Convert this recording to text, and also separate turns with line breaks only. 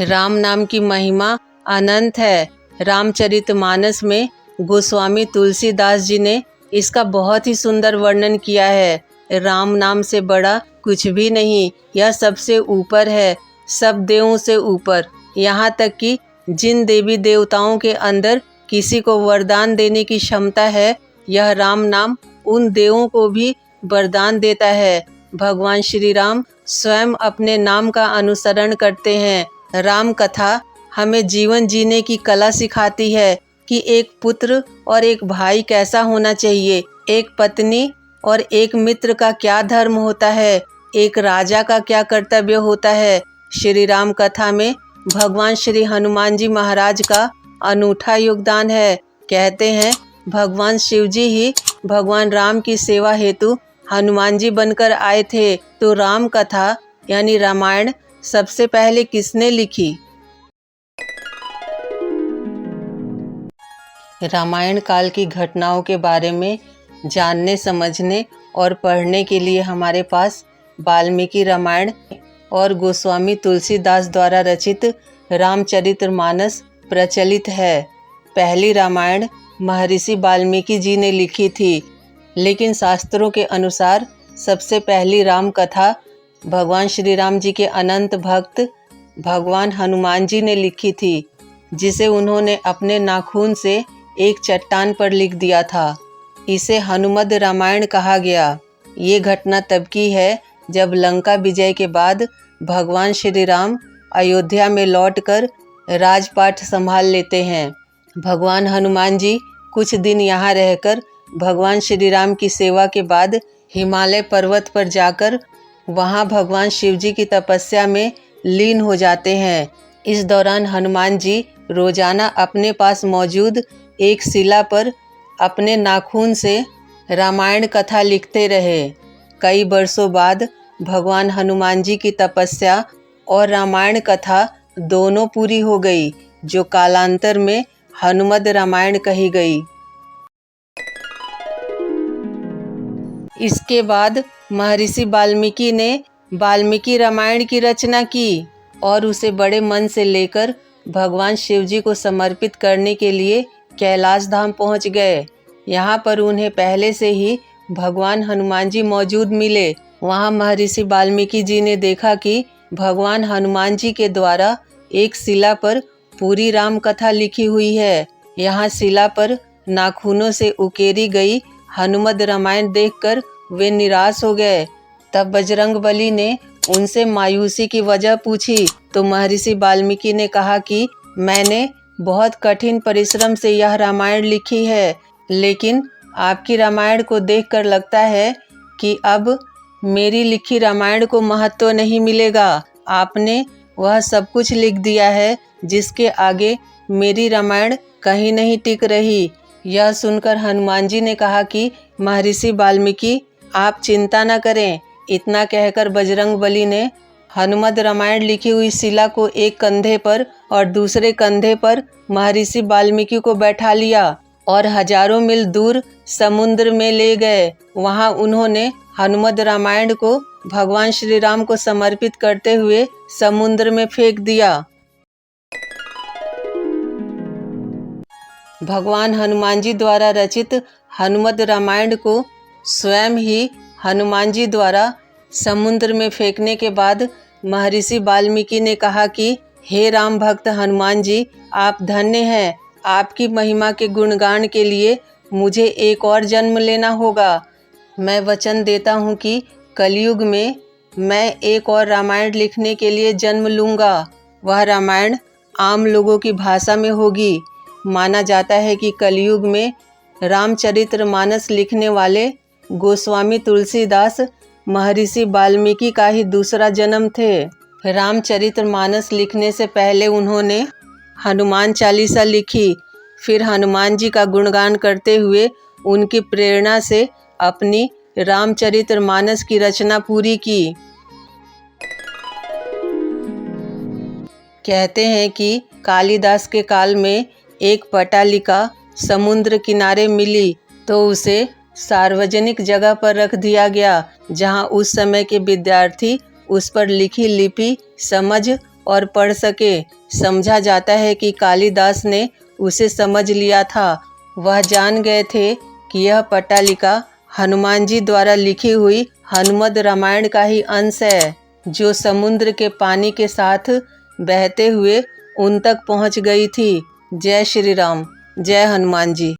राम नाम की महिमा अनंत है। रामचरितमानस में गोस्वामी तुलसीदास जी ने इसका बहुत ही सुंदर वर्णन किया है। राम नाम से बड़ा कुछ भी नहीं, यह सबसे ऊपर है, सब देवों से ऊपर। यहाँ तक कि जिन देवी देवताओं के अंदर किसी को वरदान देने की क्षमता है, यह राम नाम उन देवों को भी वरदान देता है। भगवान श्री राम स्वयं अपने नाम का अनुसरण करते हैं। राम कथा हमें जीवन जीने की कला सिखाती है कि एक पुत्र और एक भाई कैसा होना चाहिए, एक पत्नी और एक मित्र का क्या धर्म होता है, एक राजा का क्या कर्तव्य होता है। श्री राम कथा में भगवान श्री हनुमान जी महाराज का अनूठा योगदान है। कहते हैं भगवान शिव जी ही भगवान राम की सेवा हेतु हनुमान जी बनकर आए थे। तो राम कथा यानी रामायण सबसे पहले किसने लिखी? रामायण काल की घटनाओं के बारे में जानने, समझने और पढ़ने के लिए हमारे पास वाल्मीकि रामायण और गोस्वामी तुलसीदास द्वारा रचित रामचरितमानस प्रचलित है। पहली रामायण महर्षि वाल्मीकि जी ने लिखी थी, लेकिन शास्त्रों के अनुसार सबसे पहली राम कथा भगवान श्री राम जी के अनंत भक्त भगवान हनुमान जी ने लिखी थी, जिसे उन्होंने अपने नाखून से एक चट्टान पर लिख दिया था। इसे हनुमद रामायण कहा गया। ये घटना तब की है जब लंका विजय के बाद भगवान श्री राम अयोध्या में लौटकर राजपाट संभाल लेते हैं। भगवान हनुमान जी कुछ दिन यहाँ रहकर भगवान श्री राम की सेवा के बाद हिमालय पर्वत पर जाकर वहाँ भगवान शिव जी की तपस्या में लीन हो जाते हैं। इस दौरान हनुमान जी रोजाना अपने पास मौजूद एक शिला पर अपने नाखून से रामायण कथा लिखते रहे। कई वर्षों बाद भगवान हनुमान जी की तपस्या और रामायण कथा दोनों पूरी हो गई, जो कालांतर में हनुमद रामायण कही गई। इसके बाद महर्षि वाल्मीकि ने वाल्मीकि रामायण की रचना की और उसे बड़े मन से लेकर भगवान शिव जी को समर्पित करने के लिए कैलाश धाम पहुंच गए। यहाँ पर उन्हें पहले से ही भगवान हनुमान जी मौजूद मिले। वहाँ महर्षि वाल्मीकि जी ने देखा कि भगवान हनुमान जी के द्वारा एक शिला पर पूरी राम कथा लिखी हुई है। यहाँ शिला पर नाखूनों से उकेरी गई हनुमद रामायण देखकर वे निराश हो गए। तब बजरंगबली ने उनसे मायूसी की वजह पूछी, तो महर्षि वाल्मीकि ने कहा कि मैंने बहुत कठिन परिश्रम से यह रामायण लिखी है, लेकिन आपकी रामायण को देखकर लगता है कि अब मेरी लिखी रामायण को महत्व नहीं मिलेगा। आपने वह सब कुछ लिख दिया है जिसके आगे मेरी रामायण कहीं नहीं टिक रही। यह सुनकर हनुमान जी ने कहा कि महर्षि वाल्मीकि आप चिंता न करें। इतना कहकर बजरंगबली ने हनुमद रामायण लिखी हुई शिला को एक कंधे पर और दूसरे कंधे पर महर्षि वाल्मीकि को बैठा लिया और हजारों मील दूर समुद्र में ले गए। वहां उन्होंने हनुमद रामायण को भगवान श्री राम को समर्पित करते हुए समुद्र में फेंक दिया। भगवान हनुमान जी द्वारा रचित हनुमद रामायण को स्वयं ही हनुमान जी द्वारा समुद्र में फेंकने के बाद महर्षि वाल्मीकि ने कहा कि हे राम भक्त हनुमान जी, आप धन्य हैं। आपकी महिमा के गुणगान के लिए मुझे एक और जन्म लेना होगा। मैं वचन देता हूँ कि कलयुग में मैं एक और रामायण लिखने के लिए जन्म लूँगा। वह रामायण आम लोगों की भाषा में होगी। माना जाता है कि कलयुग में रामचरितमानस लिखने वाले गोस्वामी तुलसीदास महर्षि वाल्मीकि का ही दूसरा जन्म थे। रामचरितमानस लिखने से पहले उन्होंने हनुमान चालीसा लिखी, फिर हनुमान जी का गुणगान करते हुए उनकी प्रेरणा से अपनी रामचरितमानस की रचना पूरी की। कहते हैं कि कालिदास के काल में एक पटालिका समुद्र किनारे मिली तो उसे सार्वजनिक जगह पर रख दिया गया, जहां उस समय के विद्यार्थी उस पर लिखी लिपि समझ और पढ़ सके। समझा जाता है कि कालिदास ने उसे समझ लिया था। वह जान गए थे कि यह पट्टालिका हनुमान जी द्वारा लिखी हुई हनुमद रामायण का ही अंश है, जो समुद्र के पानी के साथ बहते हुए उन तक पहुंच गई थी। जय श्री राम, जय हनुमान जी।